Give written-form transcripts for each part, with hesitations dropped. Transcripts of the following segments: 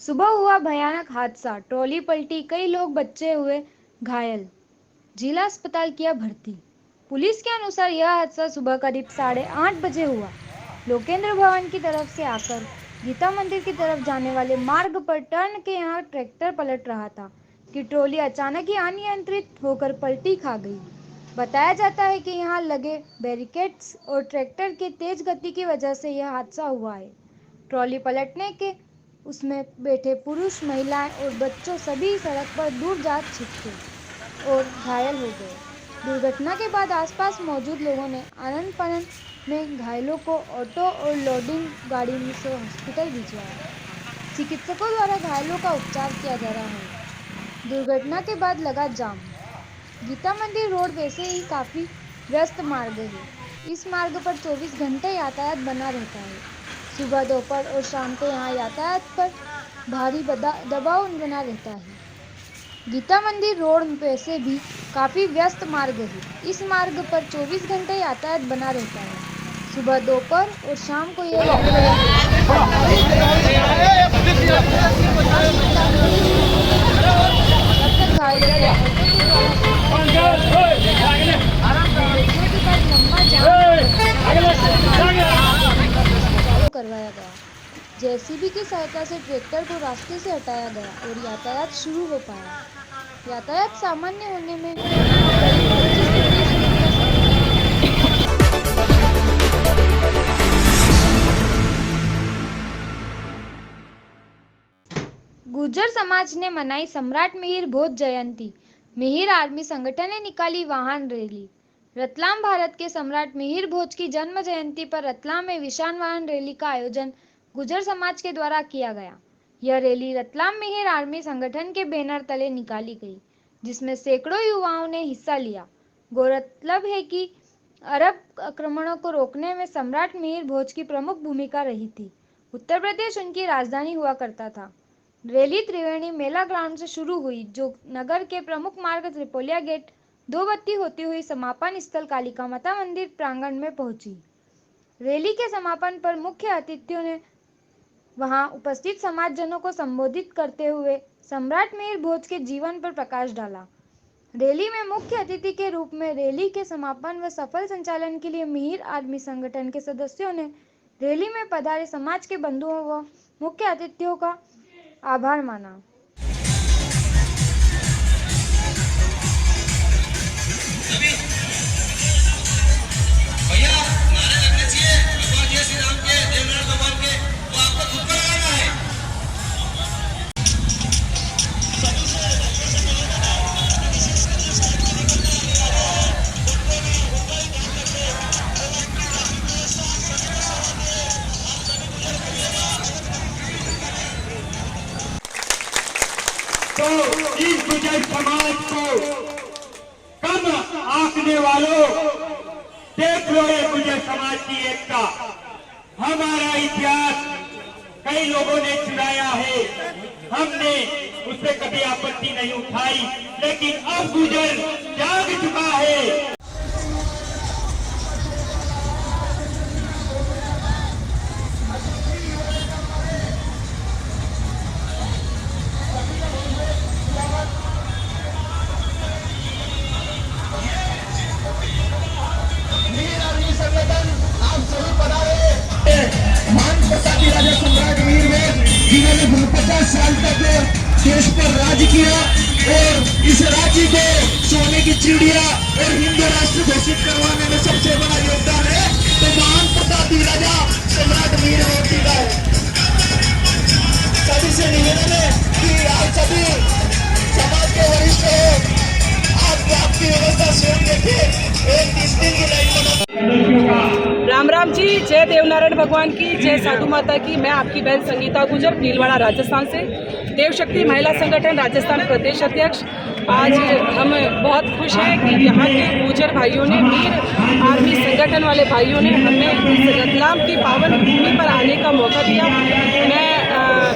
सुबह हुआ भयानक हादसा, ट्रॉली पलटी, कई लोग बच्चे हुए घायल, जिला अस्पताल किया भर्ती। पुलिस के अनुसार यह हादसा सुबह करीब 8:30 बजे हुआ। लोकेंद्र भवन की तरफ से आकर गीता मंदिर की तरफ जाने वाले मार्ग पर टर्न के यहाँ ट्रैक्टर पलट रहा था कि ट्रॉली अचानक ही अनियंत्रित होकर पलटी खा गई। बताया जाता है कि यहाँ लगे बैरिकेड्स और ट्रैक्टर के तेज गति की वजह से यह हादसा हुआ है। ट्रॉली पलटने के उसमें बैठे पुरुष, महिलाएं और बच्चों सभी सड़क पर दूर जा छिटके और घायल हो गए। दुर्घटना के बाद आसपास मौजूद लोगों ने आनन फानन में घायलों को ऑटो और लोडिंग गाड़ी से हॉस्पिटल भिजवाया। चिकित्सकों द्वारा घायलों का उपचार किया जा रहा है। दुर्घटना के बाद लगा जाम। गीता मंदिर रोड वैसे ही काफी व्यस्त मार्ग है। इस मार्ग पर 24 घंटे यातायात बना रहता है। सुबह, दोपहर और शाम को यहाँ यातायात पर भारी दबाव बना रहता है। गीता मंदिर रोड वैसे भी काफी व्यस्त मार्ग है। इस मार्ग पर 24 घंटे यातायात बना रहता है। सुबह, दोपहर और शाम को यह करवाया गया। जेसीबी की सहायता से ट्रैक्टर को रास्ते से हटाया गया और यातायात शुरू हो पाया। यातायात सामान्य होने में गुर्जर समाज ने मनाई सम्राट मिहिर भोज जयंती। मिहिर आर्मी संगठन ने निकाली वाहन रैली। रतलाम भारत के सम्राट मिहिर भोज की जन्म जयंती पर रतलाम में विशाल वाहन रैली का आयोजन गुर्जर समाज के द्वारा किया गया। यह रैली रतलाम मिहिर आर्मी संगठन के बैनर तले निकाली गई, जिसमें सैकड़ों युवाओं ने हिस्सा लिया। गौरतलब है कि अरब आक्रमणों को रोकने में सम्राट मिहिर भोज की प्रमुख भूमिका रही थी। उत्तर प्रदेश उनकी राजधानी हुआ करता था। रैली त्रिवेणी मेला ग्राउंड से शुरू हुई, जो नगर के प्रमुख मार्ग त्रिपोलिया गेट, दो बत्ती होती हुई समापन स्थल कालिका माता मंदिर प्रांगण में पहुंची। रैली के समापन पर मुख्य अतिथियों ने वहां उपस्थित समाजजनों को संबोधित करते हुए सम्राट मिहिर भोज के जीवन पर प्रकाश डाला। रैली में मुख्य अतिथि के रूप में रैली के समापन व सफल संचालन के लिए मिहिर आर्मी संगठन के सदस्यों ने रैली में पधारे समाज के बंधुओं व मुख्य अतिथियों का आभार माना। तो इस गुर्जर समाज को कम आंकने वालों, देख लो ये गुर्जर समाज की एकता। हमारा इतिहास कई लोगों ने चुराया है, हमने उस पर कभी आपत्ति नहीं उठाई, लेकिन अब गुर्जर जाग चुका है। राजा सम्राट मिहिर भोज, जिन्होंने 50 साल तक देश पर राज किया और इस राज्य को सोने की चिड़िया और हिंदू राष्ट्र घोषित करवाने में सबसे बड़ा योगदान है, तो महान प्रतापी राजा सम्राट मिहिर भोज जी का है। सभी से निवेदन है कि आप सभी समाज के वरिष्ठ हो, आप आपकी व्यवस्था स्वयं देखिए। एक 30 दिन की लाइन बना। राम राम जी, जय देवनारायण भगवान की, जय साधु माता की। मैं आपकी बहन संगीता गुर्जर, भीलवाड़ा राजस्थान से, देवशक्ति महिला संगठन राजस्थान प्रदेश अध्यक्ष। आज हम बहुत खुश हैं कि यहाँ के गुर्जर भाइयों ने, मीर आर्मी संगठन वाले भाइयों ने हमें इस रतलाम की पावन भूमि पर आने का मौका दिया। मैं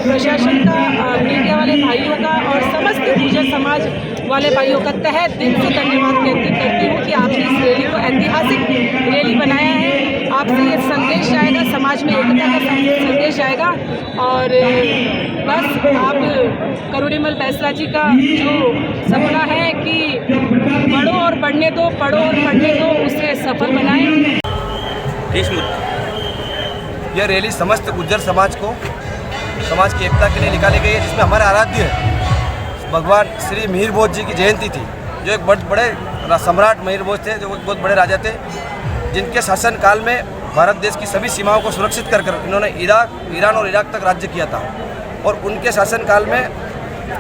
प्रशासन का, मीडिया वाले भाइयों का और समस्त गुर्जर समाज वाले भाइयों का तहे दिल से धन्यवाद करती हूँ कि आपने इस रैली को ऐतिहासिक रैली बनाया है। आपसे ये संदेश जाएगा, समाज में एकता का संदेश जाएगा। और बस आप करुणीमल बैसला जी का जो सपना है कि पढ़ो और पढ़ने दो, पढ़ो और पढ़ने दो, उसे सफल बनाएं। यह रैली समस्त गुज्जर समाज की एकता के लिए निकाली गई है, जिसमें हमारे आराध्य भगवान श्री मिहिर भोज जी की जयंती थी, जो एक बहुत बड़े सम्राट मिहिर भोज थे, जो एक बहुत बड़े राजा थे, जिनके शासन काल में भारत देश की सभी सीमाओं को सुरक्षित कर इन्होंने ईरान और इराक तक राज्य किया था। और उनके शासन काल में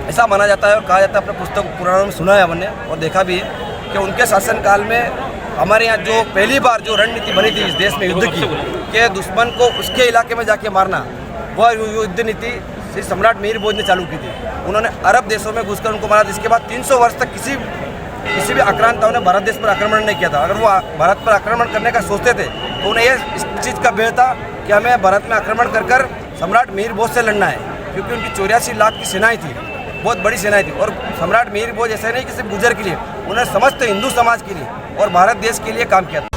ऐसा माना जाता है और कहा जाता है, अपने पुस्तक पुराणों में सुना है हमने और देखा भी है कि उनके शासन काल में हमारे यहाँ जो पहली बार जो रणनीति बनी थी इस देश में युद्ध की, कि दुश्मन को उसके इलाके में जाके मारना, वह युद्ध नीति श्री सम्राट मिहिर भोज ने चालू की थी। उन्होंने अरब देशों में घुसकर उनको मारा। इसके बाद 300 वर्ष तक किसी भी आक्रांताओं ने भारत देश पर आक्रमण नहीं किया था। अगर वो भारत पर आक्रमण करने का सोचते थे तो उन्हें यह इस चीज़ का भय था कि हमें भारत में आक्रमण कर सम्राट मिहिर भोज से लड़ना है, क्योंकि उनकी 84 लाख की सेनाएं थी, बहुत बड़ी सेनाएं थी। और सम्राट मिहिर भोज ऐसे नहीं कि सिर्फ गुर्जर के लिए, उन्होंने समस्त हिंदू समाज के लिए और भारत देश के लिए काम किया था।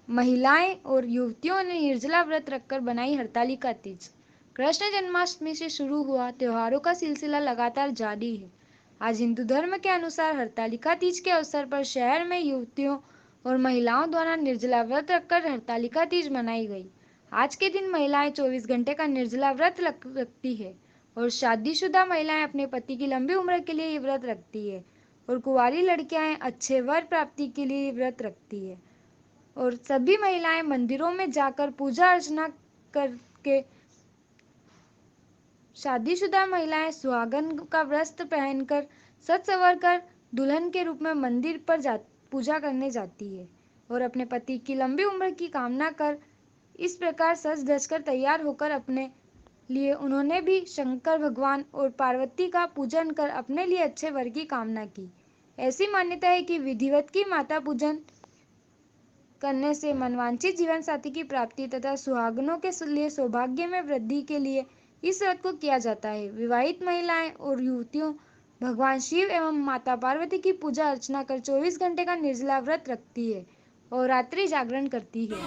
महिलाएं और युवतियों ने निर्जला व्रत रखकर बनाई हरतालिका तीज। कृष्ण जन्माष्टमी से शुरू हुआ त्योहारों का सिलसिला लगातार जारी है। आज हिंदू धर्म के अनुसार हरतालिका तीज के अवसर पर शहर में युवतियों और महिलाओं द्वारा निर्जला व्रत रखकर हरतालिका तीज मनाई गई। आज के दिन महिलाएं 24 घंटे का निर्जला व्रत रखती है और शादीशुदा महिलाएं अपने पति की लंबी उम्र के लिए ये व्रत रखती है और कुंवारी लड़कियां अच्छे वर प्राप्ति के लिए व्रत रखती है। और सभी महिलाएं मंदिरों में जाकर पूजा अर्चना करके, शादीशुदा महिलाएं सुहागन का वस्त्र पहनकर सज संवर कर दुल्हन के रूप में मंदिर पर पूजा करने जाती है और अपने पति की लंबी उम्र की कामना कर इस प्रकार सज धज कर तैयार होकर अपने लिए उन्होंने भी शंकर भगवान और पार्वती का पूजन कर अपने लिए अच्छे वर की कामना की। ऐसी मान्यता है कि विधिवत की माता पूजन करने से मनवांछित जीवन साथी की प्राप्ति तथा सुहागनों के लिए सौभाग्य में वृद्धि के लिए इस व्रत को किया जाता है। विवाहित महिलाएं और युवतियों भगवान शिव एवं माता पार्वती की पूजा अर्चना कर 24 घंटे का निर्जला व्रत रखती है और रात्रि जागरण करती है।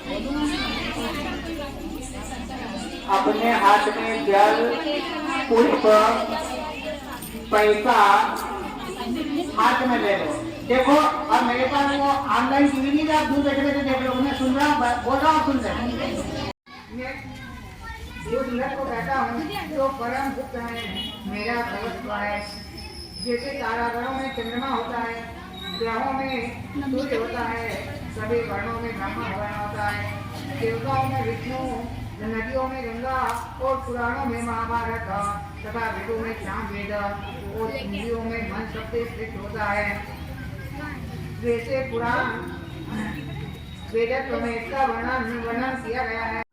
अपने हाथ में जल, पुष्प, पैसा हाथ में ले लो। देखो, अब मेरे पास वो ऑनलाइन टीवी नहीं था, दूर बैठे बैठे देख लो। मैं सुन रहा हूँ, बोल रहा हूँ, सुन रहे उस लट को बैठा हूँ जो परम गुप्त है, मेरा भगवत है। जैसे तारागणों में चंद्रमा होता है, ग्रहों में सूर्य होता है, सभी वर्णों में ब्रह्मा होता है, देवताओं में विष्णु, नदियों में गंगा और पुराणों में महाभारत तथा वेदों में सामवेद और हिंदियों में मन शब्द स्थित होता है। वैसे पुराण वेदत्व में इसका वर्णन किया गया है।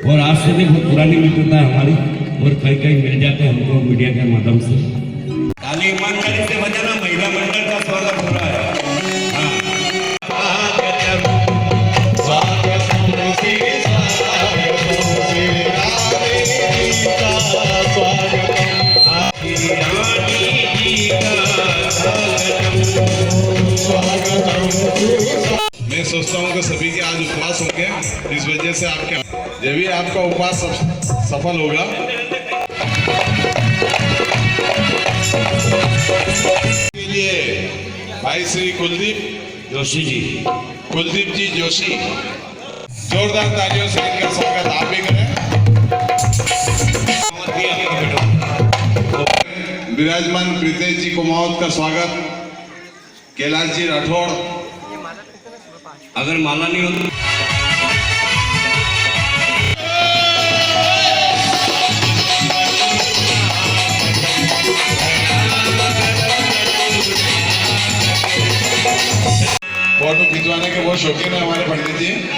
और आज से भी बहुत पुरानी मित्रता है हमारी और कई कई मिल जाते हैं हमको मीडिया के माध्यम से। ताली ईमानदारी से बजाना, महिला मंडल का स्वागत हो रहा है। मैं सोचता हूँ कि सभी के आज उपवास होंगे, इस वजह से आपके जब भी आपका उपवास सफल होगा। के लिए भाई श्री कुलदीप जोशी जोशी, जोरदार तालियों से इनका स्वागत आप भी करें। विराजमान प्रीतेश जी कुमावत का स्वागत, कैलाश जी राठौड़। अगर माला नहीं होती शौकीन है हमारे पंडित जी।